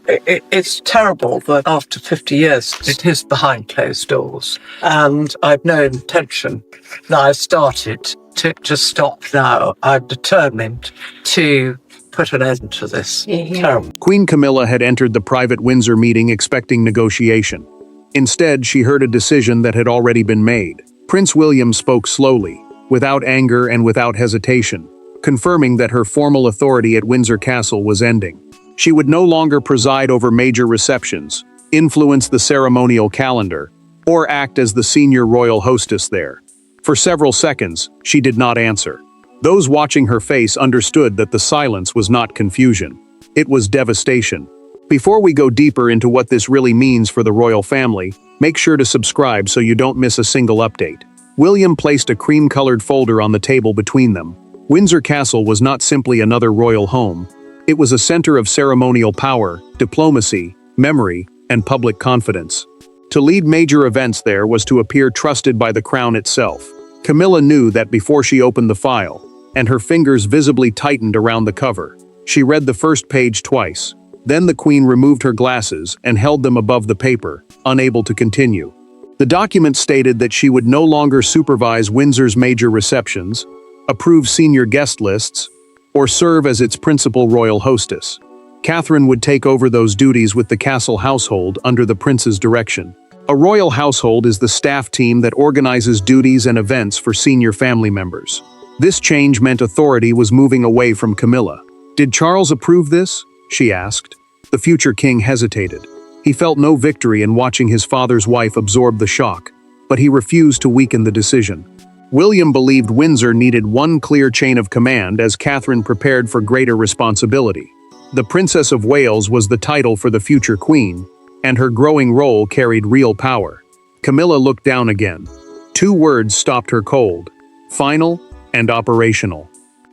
It's terrible that after 50 years, it is behind closed doors. And I've no intention that I've started to stop now. I'm determined to put an end to this. Terrible. Queen Camilla had entered the private Windsor meeting expecting negotiation. Instead, she heard a decision that had already been made. Prince William spoke slowly, without anger and without hesitation, confirming that her formal authority at Windsor Castle was ending. She would no longer preside over major receptions, influence the ceremonial calendar, or act as the senior royal hostess there. For several seconds, she did not answer. Those watching her face understood that the silence was not confusion. It was devastation. Before we go deeper into what this really means for the royal family, make sure to subscribe so you don't miss a single update. William placed a cream-colored folder on the table between them. Windsor Castle was not simply another royal home. It was a center of ceremonial power, diplomacy, memory, and public confidence. To lead major events there was to appear trusted by the crown itself. Camilla knew that before she opened the file, and her fingers visibly tightened around the cover. She read the first page twice. Then the Queen removed her glasses and held them above the paper, unable to continue. The document stated that she would no longer supervise Windsor's major receptions, approve senior guest lists, or serve as its principal royal hostess. Catherine would take over those duties with the castle household under the prince's direction. A royal household is the staff team that organizes duties and events for senior family members. This change meant authority was moving away from Camilla. Did Charles approve this? She asked. The future king hesitated. He felt no victory in watching his father's wife absorb the shock, but he refused to weaken the decision. William believed Windsor needed one clear chain of command as Catherine prepared for greater responsibility. The Princess of Wales was the title for the future queen, and her growing role carried real power. Camilla looked down again. 2 words stopped her cold: final and operational.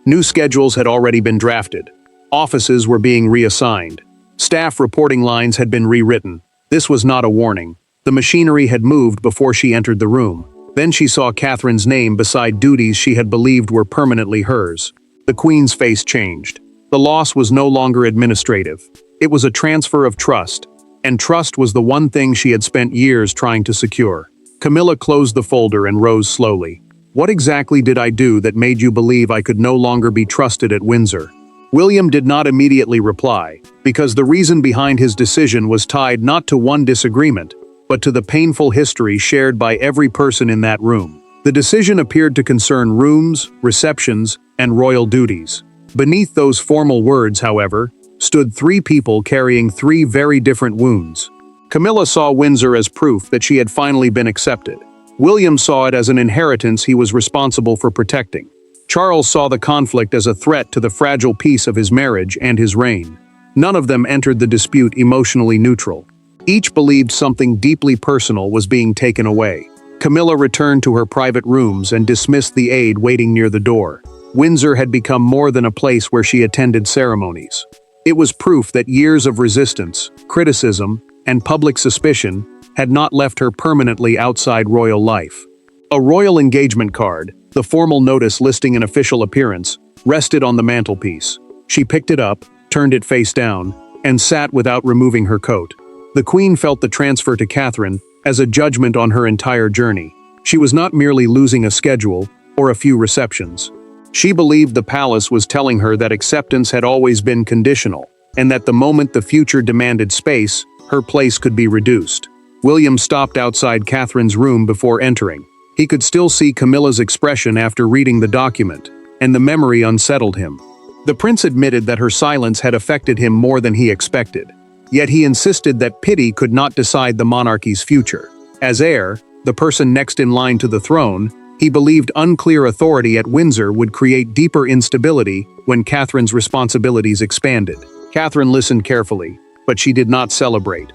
New schedules had already been drafted. Offices were being reassigned. Staff reporting lines had been rewritten. This was not a warning. The machinery had moved before she entered the room. Then she saw Catherine's name beside duties she had believed were permanently hers. The Queen's face changed. The loss was no longer administrative. It was a transfer of trust, and trust was the one thing she had spent years trying to secure. Camilla closed the folder and rose slowly. What exactly did I do that made you believe I could no longer be trusted at Windsor? William did not immediately reply, because the reason behind his decision was tied not to one disagreement, but to the painful history shared by every person in that room. The decision appeared to concern rooms, receptions, and royal duties. Beneath those formal words, however, stood 3 people carrying 3 very different wounds. Camilla saw Windsor as proof that she had finally been accepted. William saw it as an inheritance he was responsible for protecting. Charles saw the conflict as a threat to the fragile peace of his marriage and his reign. None of them entered the dispute emotionally neutral. Each believed something deeply personal was being taken away. Camilla returned to her private rooms and dismissed the aide waiting near the door. Windsor had become more than a place where she attended ceremonies. It was proof that years of resistance, criticism, and public suspicion had not left her permanently outside royal life. A royal engagement card, the formal notice listing an official appearance, rested on the mantelpiece. She picked it up, turned it face down, and sat without removing her coat. The Queen felt the transfer to Catherine as a judgment on her entire journey. She was not merely losing a schedule or a few receptions. She believed the palace was telling her that acceptance had always been conditional, and that the moment the future demanded space, her place could be reduced. William stopped outside Catherine's room before entering. He could still see Camilla's expression after reading the document, and the memory unsettled him. The prince admitted that her silence had affected him more than he expected. Yet he insisted that pity could not decide the monarchy's future. As heir, the person next in line to the throne, he believed unclear authority at Windsor would create deeper instability when Catherine's responsibilities expanded. Catherine listened carefully, but she did not celebrate.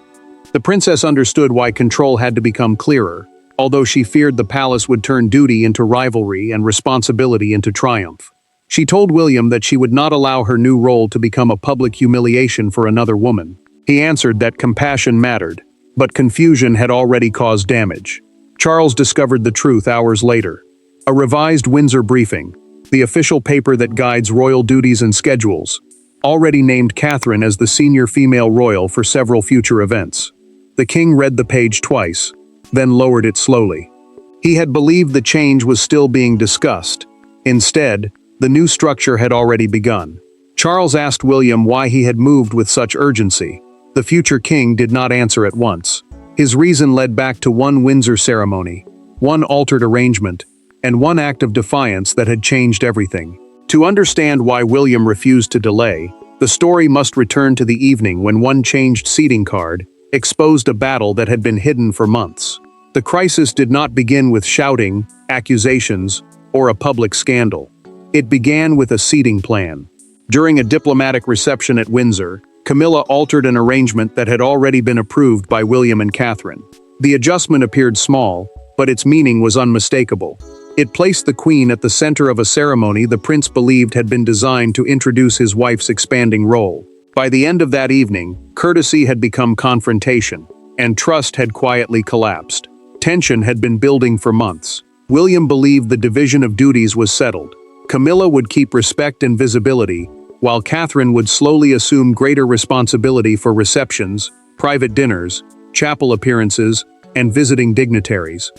The princess understood why control had to become clearer, although she feared the palace would turn duty into rivalry and responsibility into triumph. She told William that she would not allow her new role to become a public humiliation for another woman. He answered that compassion mattered, but confusion had already caused damage. Charles discovered the truth hours later. A revised Windsor briefing, the official paper that guides royal duties and schedules, already named Catherine as the senior female royal for several future events. The king read the page twice, then lowered it slowly. He had believed the change was still being discussed. Instead, the new structure had already begun. Charles asked William why he had moved with such urgency. The future king did not answer at once. His reason led back to one Windsor ceremony, one altered arrangement, and one act of defiance that had changed everything. To understand why William refused to delay, the story must return to the evening when one changed seating card exposed a battle that had been hidden for months. The crisis did not begin with shouting, accusations, or a public scandal. It began with a seating plan. During a diplomatic reception at Windsor, Camilla altered an arrangement that had already been approved by William and Catherine. The adjustment appeared small, but its meaning was unmistakable. It placed the Queen at the center of a ceremony the prince believed had been designed to introduce his wife's expanding role. By the end of that evening, courtesy had become confrontation, and trust had quietly collapsed. Tension had been building for months. William believed the division of duties was settled. Camilla would keep respect and visibility, while Catherine would slowly assume greater responsibility for receptions, private dinners, chapel appearances, and visiting dignitaries.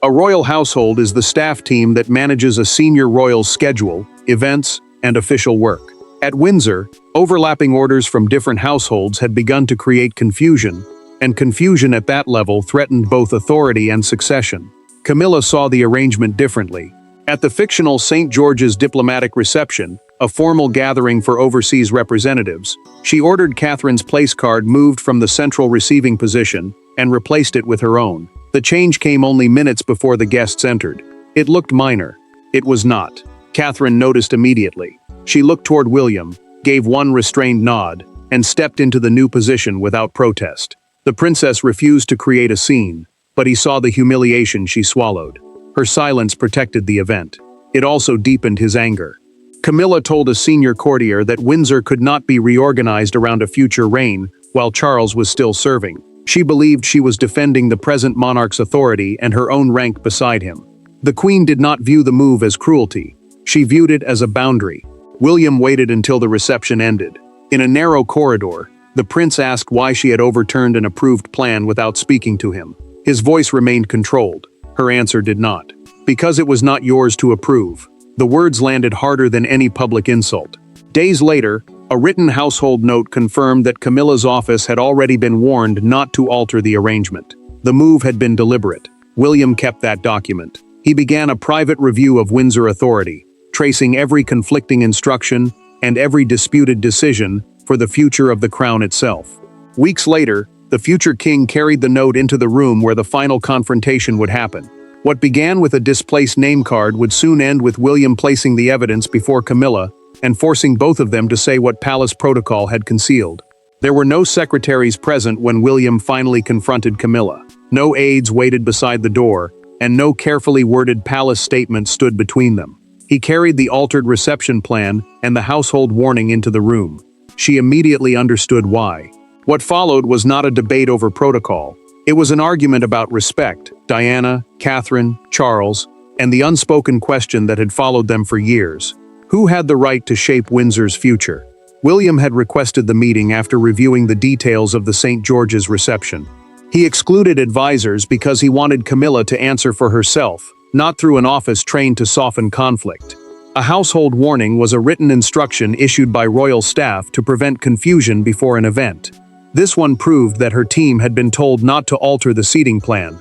A royal household is the staff team that manages a senior royal's schedule, events, and official work. At Windsor, overlapping orders from different households had begun to create confusion, and confusion at that level threatened both authority and succession. Camilla saw the arrangement differently. At the fictional St. George's diplomatic reception, a formal gathering for overseas representatives, she ordered Catherine's place card moved from the central receiving position and replaced it with her own. The change came only minutes before the guests entered. It looked minor. It was not. Catherine noticed immediately. She looked toward William, gave one restrained nod, and stepped into the new position without protest. The princess refused to create a scene, but he saw the humiliation she swallowed. Her silence protected the event. It also deepened his anger. Camilla told a senior courtier that Windsor could not be reorganized around a future reign while Charles was still serving. She believed she was defending the present monarch's authority and her own rank beside him. The Queen did not view the move as cruelty. She viewed it as a boundary. William waited until the reception ended. In a narrow corridor, the prince asked why she had overturned an approved plan without speaking to him. His voice remained controlled. Her answer did not. Because it was not yours to approve. The words landed harder than any public insult. Days later, a written household note confirmed that Camilla's office had already been warned not to alter the arrangement. The move had been deliberate. William kept that document. He began a private review of Windsor authority, tracing every conflicting instruction and every disputed decision for the future of the crown itself. Weeks later, the future king carried the note into the room where the final confrontation would happen. What began with a displaced name card would soon end with William placing the evidence before Camilla and forcing both of them to say what palace protocol had concealed. There were no secretaries present when William finally confronted Camilla. No aides waited beside the door, and no carefully worded palace statement stood between them. He carried the altered reception plan and the household warning into the room. She immediately understood why. What followed was not a debate over protocol. It was an argument about respect, Diana, Catherine, Charles, and the unspoken question that had followed them for years. Who had the right to shape Windsor's future? William had requested the meeting after reviewing the details of the St. George's reception. He excluded advisors because he wanted Camilla to answer for herself, not through an office trained to soften conflict. A household warning was a written instruction issued by royal staff to prevent confusion before an event. This one proved that her team had been told not to alter the seating plan.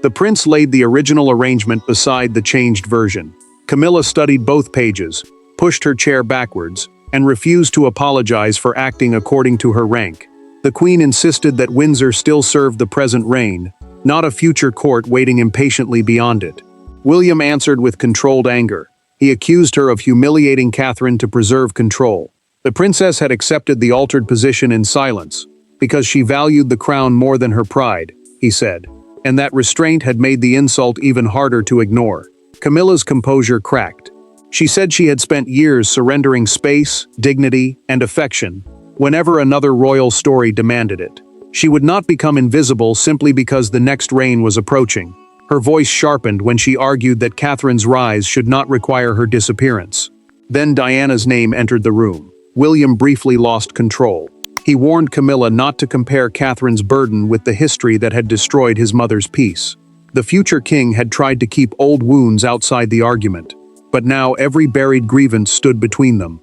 The prince laid the original arrangement beside the changed version. Camilla studied both pages, pushed her chair backwards, and refused to apologize for acting according to her rank. The Queen insisted that Windsor still served the present reign, not a future court waiting impatiently beyond it. William answered with controlled anger. He accused her of humiliating Catherine to preserve control. The princess had accepted the altered position in silence, because she valued the crown more than her pride, he said, and that restraint had made the insult even harder to ignore. Camilla's composure cracked. She said she had spent years surrendering space, dignity, and affection whenever another royal story demanded it. She would not become invisible simply because the next reign was approaching. Her voice sharpened when she argued that Catherine's rise should not require her disappearance. Then Diana's name entered the room. William briefly lost control. He warned Camilla not to compare Catherine's burden with the history that had destroyed his mother's peace. The future king had tried to keep old wounds outside the argument, but now every buried grievance stood between them.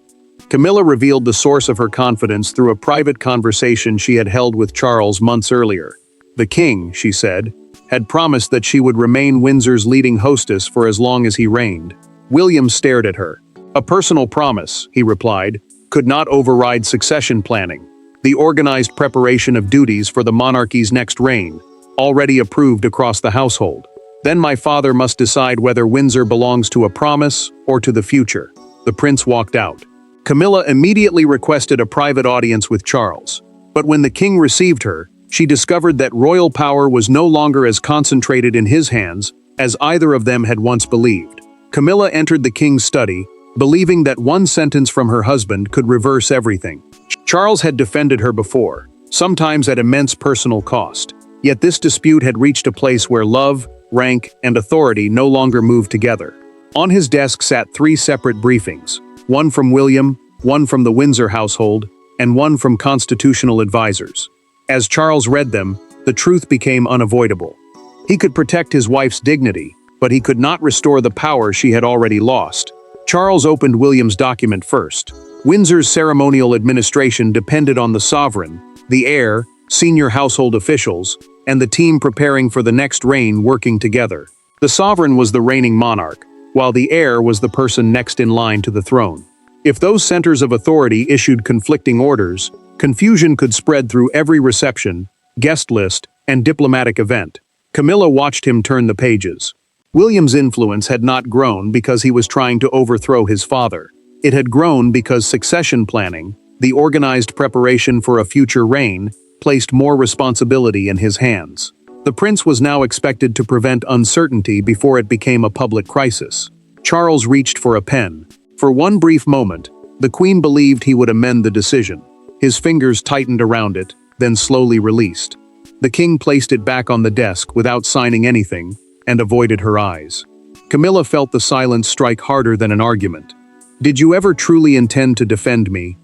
Camilla revealed the source of her confidence through a private conversation she had held with Charles months earlier. The king, she said, had promised that she would remain Windsor's leading hostess for as long as he reigned. William stared at her. A personal promise, he replied, could not override succession planning, the organized preparation of duties for the monarchy's next reign, already approved across the household. Then my father must decide whether Windsor belongs to a promise or to the future. The prince walked out. Camilla immediately requested a private audience with Charles. But when the king received her, she discovered that royal power was no longer as concentrated in his hands as either of them had once believed. Camilla entered the king's study, believing that one sentence from her husband could reverse everything. Charles had defended her before, sometimes at immense personal cost. Yet this dispute had reached a place where love, rank, and authority no longer moved together. On his desk sat 3 separate briefings, one from William, one from the Windsor household, and one from constitutional advisors. As Charles read them, the truth became unavoidable. He could protect his wife's dignity, but he could not restore the power she had already lost. Charles opened William's document first. Windsor's ceremonial administration depended on the sovereign, the heir, senior household officials, and the team preparing for the next reign working together. The sovereign was the reigning monarch, while the heir was the person next in line to the throne. If those centers of authority issued conflicting orders, confusion could spread through every reception, guest list, and diplomatic event. Camilla watched him turn the pages. William's influence had not grown because he was trying to overthrow his father. It had grown because succession planning, the organized preparation for a future reign, placed more responsibility in his hands. The prince was now expected to prevent uncertainty before it became a public crisis. Charles reached for a pen. For one brief moment, the queen believed he would amend the decision. His fingers tightened around it, then slowly released. The king placed it back on the desk without signing anything, and avoided her eyes. Camilla felt the silence strike harder than an argument. "Did you ever truly intend to defend me?"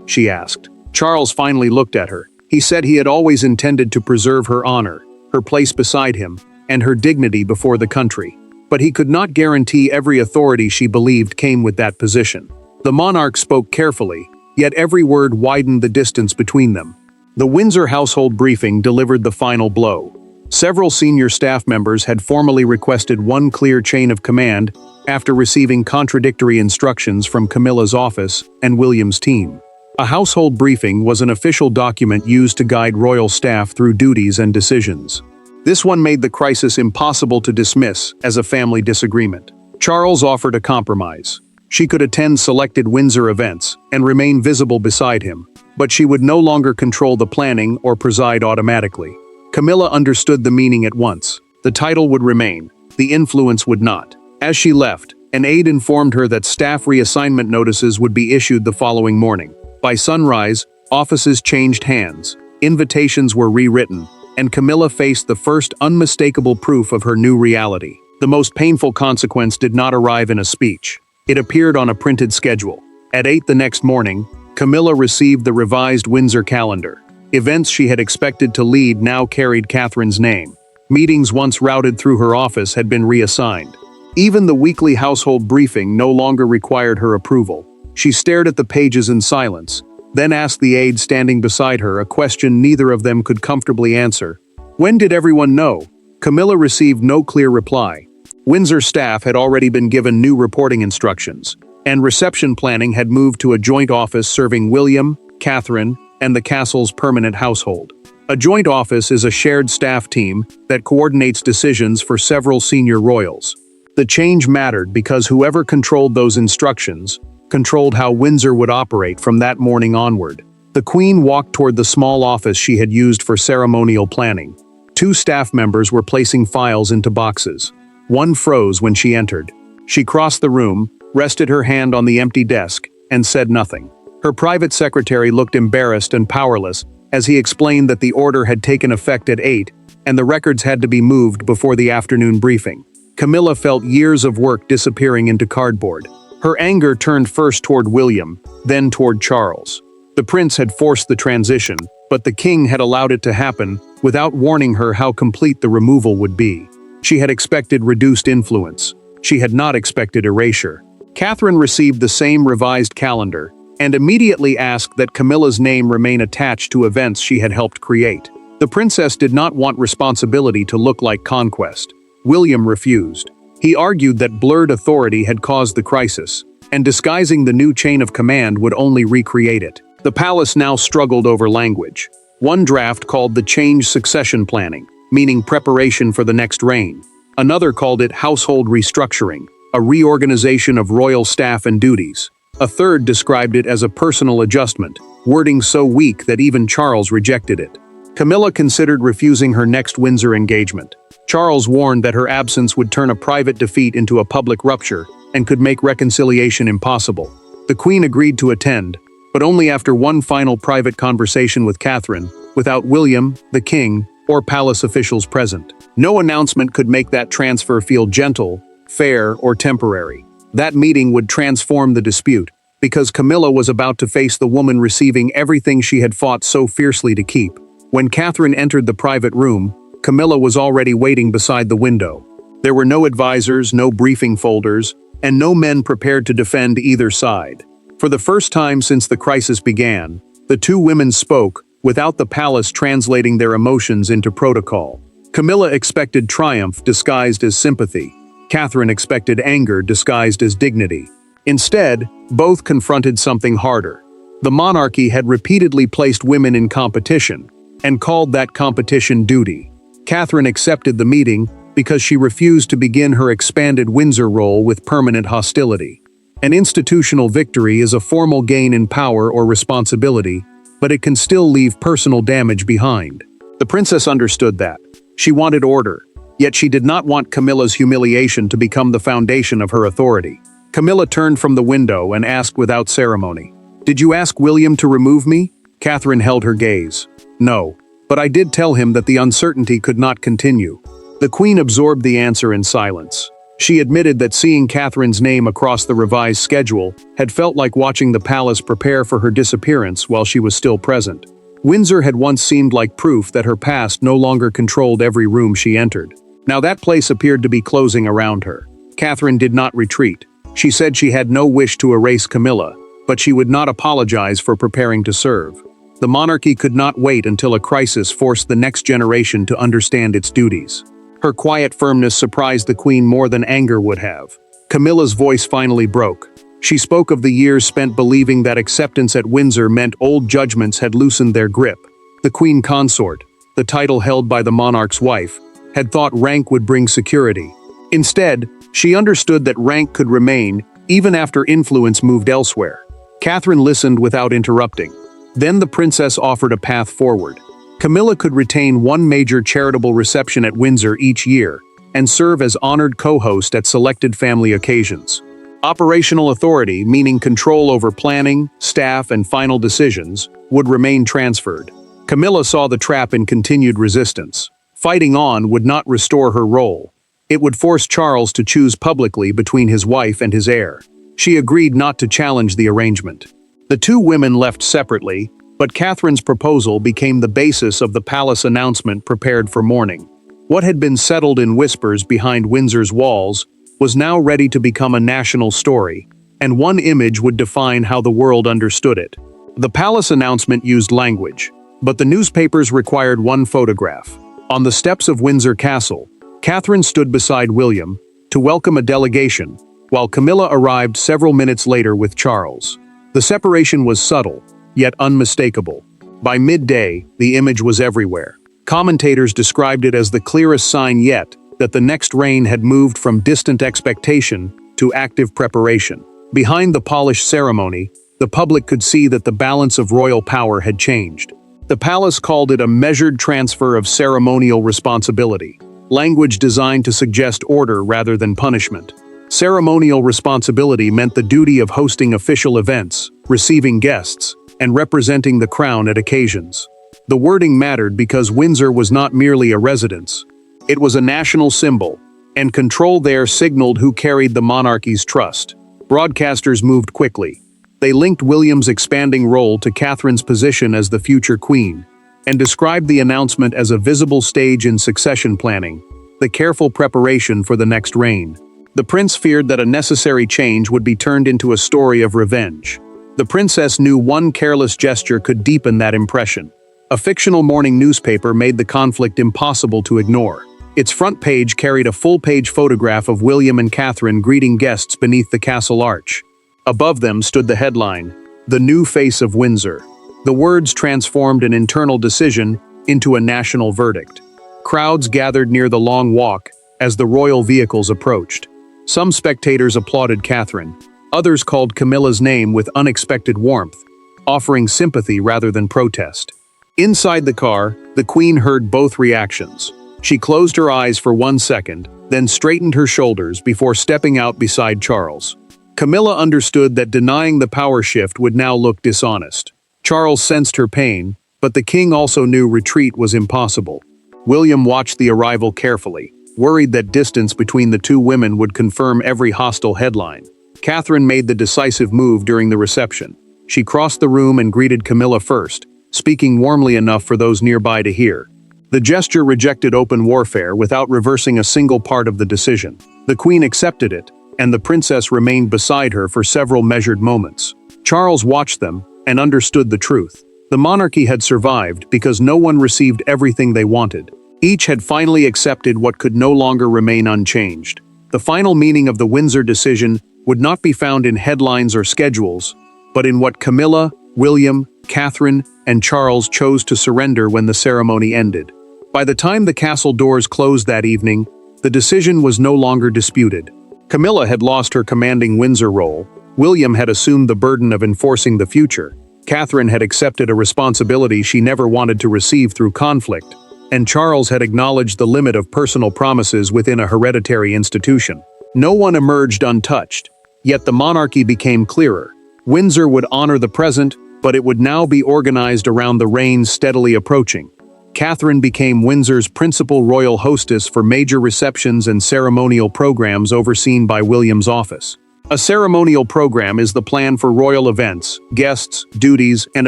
she asked. Charles finally looked at her. He said he had always intended to preserve her honor, her place beside him, and her dignity before the country. But he could not guarantee every authority she believed came with that position. The monarch spoke carefully, yet every word widened the distance between them. The Windsor household briefing delivered the final blow. Several senior staff members had formally requested one clear chain of command after receiving contradictory instructions from Camilla's office and William's team. A household briefing was an official document used to guide royal staff through duties and decisions. This one made the crisis impossible to dismiss as a family disagreement. Charles offered a compromise. She could attend selected Windsor events and remain visible beside him, but she would no longer control the planning or preside automatically. Camilla understood the meaning at once. The title would remain, the influence would not. As she left, an aide informed her that staff reassignment notices would be issued the following morning. By sunrise, offices changed hands, invitations were rewritten, and Camilla faced the first unmistakable proof of her new reality. The most painful consequence did not arrive in a speech. It appeared on a printed schedule. At 8 the next morning, Camilla received the revised Windsor calendar. Events she had expected to lead now carried Catherine's name. Meetings once routed through her office had been reassigned. Even the weekly household briefing no longer required her approval. She stared at the pages in silence, then asked the aide standing beside her a question neither of them could comfortably answer. When did everyone know? Camilla received no clear reply. Windsor staff had already been given new reporting instructions, and reception planning had moved to a joint office serving William, Catherine, and the castle's permanent household. A joint office is a shared staff team that coordinates decisions for several senior royals. The change mattered because whoever controlled those instructions controlled how Windsor would operate from that morning onward. The Queen walked toward the small office she had used for ceremonial planning. 2 staff members were placing files into boxes. One froze when she entered. She crossed the room, rested her hand on the empty desk, and said nothing. Her private secretary looked embarrassed and powerless as he explained that the order had taken effect at 8 and the records had to be moved before the afternoon briefing. Camilla felt years of work disappearing into cardboard. Her anger turned first toward William, then toward Charles. The prince had forced the transition, but the king had allowed it to happen without warning her how complete the removal would be. She had expected reduced influence. She had not expected erasure. Catherine received the same revised calendar and immediately asked that Camilla's name remain attached to events she had helped create. The princess did not want responsibility to look like conquest. William refused. He argued that blurred authority had caused the crisis, and disguising the new chain of command would only recreate it. The palace now struggled over language. One draft called the change succession planning, meaning preparation for the next reign. Another called it household restructuring, a reorganization of royal staff and duties. A third described it as a personal adjustment, wording so weak that even Charles rejected it. Camilla considered refusing her next Windsor engagement. Charles warned that her absence would turn a private defeat into a public rupture and could make reconciliation impossible. The Queen agreed to attend, but only after one final private conversation with Catherine, without William, the king, or palace officials present. No announcement could make that transfer feel gentle, fair, or temporary. That meeting would transform the dispute, because Camilla was about to face the woman receiving everything she had fought so fiercely to keep. When Catherine entered the private room, Camilla was already waiting beside the window. There were no advisors, no briefing folders, and no men prepared to defend either side. For the first time since the crisis began, the two women spoke, without the palace translating their emotions into protocol. Camilla expected triumph disguised as sympathy. Catherine expected anger disguised as dignity. Instead, both confronted something harder. The monarchy had repeatedly placed women in competition, and called that competition duty. Catherine accepted the meeting because she refused to begin her expanded Windsor role with permanent hostility. An institutional victory is a formal gain in power or responsibility, but it can still leave personal damage behind. The princess understood that. She wanted order, yet she did not want Camilla's humiliation to become the foundation of her authority. Camilla turned from the window and asked without ceremony, "Did you ask William to remove me?" Catherine held her gaze. "No, but I did tell him that the uncertainty could not continue." The Queen absorbed the answer in silence. She admitted that seeing Catherine's name across the revised schedule had felt like watching the palace prepare for her disappearance while she was still present. Windsor had once seemed like proof that her past no longer controlled every room she entered. Now that place appeared to be closing around her. Catherine did not retreat. She said she had no wish to erase Camilla, but she would not apologize for preparing to serve. The monarchy could not wait until a crisis forced the next generation to understand its duties. Her quiet firmness surprised the Queen more than anger would have. Camilla's voice finally broke. She spoke of the years spent believing that acceptance at Windsor meant old judgments had loosened their grip. The Queen Consort, the title held by the monarch's wife, had thought rank would bring security. Instead, she understood that rank could remain even after influence moved elsewhere. Catherine listened without interrupting. Then the princess offered a path forward. Camilla could retain one major charitable reception at Windsor each year and serve as honored co-host at selected family occasions. Operational authority, meaning control over planning, staff, and final decisions, would remain transferred. Camilla saw the trap in continued resistance. Fighting on would not restore her role. It would force Charles to choose publicly between his wife and his heir. She agreed not to challenge the arrangement. The two women left separately, but Catherine's proposal became the basis of the palace announcement prepared for morning. What had been settled in whispers behind Windsor's walls was now ready to become a national story, and one image would define how the world understood it. The palace announcement used language, but the newspapers required one photograph. On the steps of Windsor Castle, Catherine stood beside William to welcome a delegation, while Camilla arrived several minutes later with Charles. The separation was subtle, yet unmistakable. By midday, the image was everywhere. Commentators described it as the clearest sign yet that the next reign had moved from distant expectation to active preparation. Behind the polished ceremony, the public could see that the balance of royal power had changed. The palace called it a measured transfer of ceremonial responsibility, language designed to suggest order rather than punishment. Ceremonial responsibility meant the duty of hosting official events, receiving guests, and representing the crown at occasions. The wording mattered because Windsor was not merely a residence. It was a national symbol, and control there signaled who carried the monarchy's trust. Broadcasters moved quickly. They linked William's expanding role to Catherine's position as the future queen, and described the announcement as a visible stage in succession planning, the careful preparation for the next reign. The prince feared that a necessary change would be turned into a story of revenge. The princess knew one careless gesture could deepen that impression. A fictional morning newspaper made the conflict impossible to ignore. Its front page carried a full-page photograph of William and Catherine greeting guests beneath the castle arch. Above them stood the headline, "The New Face of Windsor." The words transformed an internal decision into a national verdict. Crowds gathered near the long walk as the royal vehicles approached. Some spectators applauded Catherine. Others called Camilla's name with unexpected warmth, offering sympathy rather than protest. Inside the car, the Queen heard both reactions. She closed her eyes for 1 second, then straightened her shoulders before stepping out beside Charles. Camilla understood that denying the power shift would now look dishonest. Charles sensed her pain, but the king also knew retreat was impossible. William watched the arrival carefully, worried that distance between the two women would confirm every hostile headline. Catherine made the decisive move during the reception. She crossed the room and greeted Camilla first, speaking warmly enough for those nearby to hear. The gesture rejected open warfare without reversing a single part of the decision. The Queen accepted it, and the princess remained beside her for several measured moments. Charles watched them and understood the truth. The monarchy had survived because no one received everything they wanted. Each had finally accepted what could no longer remain unchanged. The final meaning of the Windsor decision would not be found in headlines or schedules, but in what Camilla, William, Catherine, and Charles chose to surrender when the ceremony ended. By the time the castle doors closed that evening, the decision was no longer disputed. Camilla had lost her commanding Windsor role, William had assumed the burden of enforcing the future, Catherine had accepted a responsibility she never wanted to receive through conflict, and Charles had acknowledged the limit of personal promises within a hereditary institution. No one emerged untouched, yet the monarchy became clearer. Windsor would honor the present, but it would now be organized around the reign steadily approaching. Catherine became Windsor's principal royal hostess for major receptions and ceremonial programs overseen by William's office. A ceremonial program is the plan for royal events, guests, duties, and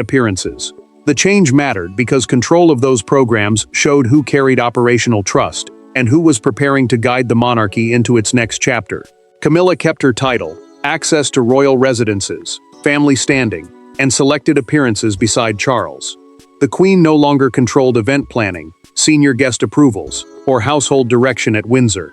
appearances. The change mattered because control of those programs showed who carried operational trust and who was preparing to guide the monarchy into its next chapter. Camilla kept her title, access to royal residences, family standing, and selected appearances beside Charles. The Queen no longer controlled event planning, senior guest approvals, or household direction at Windsor.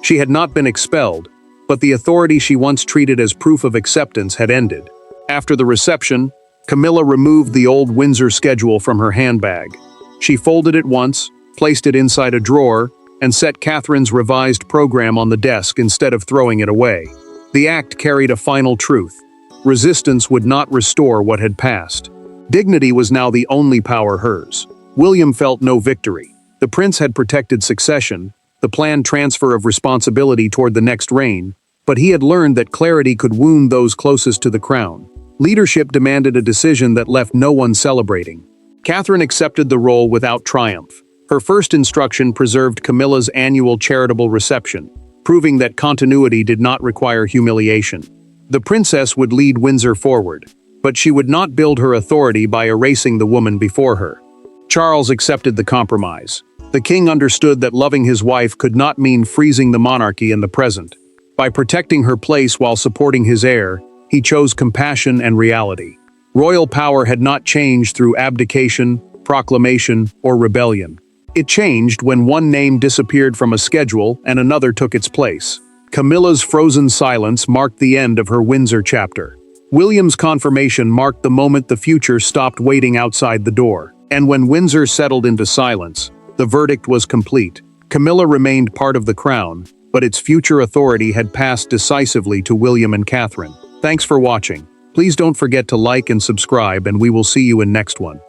She had not been expelled, but the authority she once treated as proof of acceptance had ended. After the reception, Camilla removed the old Windsor schedule from her handbag. She folded it once, placed it inside a drawer, and set Catherine's revised program on the desk instead of throwing it away. The act carried a final truth. Resistance would not restore what had passed. Dignity was now the only power hers. William felt no victory. The prince had protected succession, the planned transfer of responsibility toward the next reign, but he had learned that clarity could wound those closest to the crown. Leadership demanded a decision that left no one celebrating. Catherine accepted the role without triumph. Her first instruction preserved Camilla's annual charitable reception, proving that continuity did not require humiliation. The princess would lead Windsor forward, but she would not build her authority by erasing the woman before her. Charles accepted the compromise. The king understood that loving his wife could not mean freezing the monarchy in the present. By protecting her place while supporting his heir, he chose compassion and reality. Royal power had not changed through abdication, proclamation, or rebellion. It changed when one name disappeared from a schedule and another took its place. Camilla's frozen silence marked the end of her Windsor chapter. William's confirmation marked the moment the future stopped waiting outside the door. And when Windsor settled into silence, the verdict was complete. Camilla remained part of the crown, but its future authority had passed decisively to William and Catherine. Thanks for watching. Please don't forget to like and subscribe, and we will see you in next one.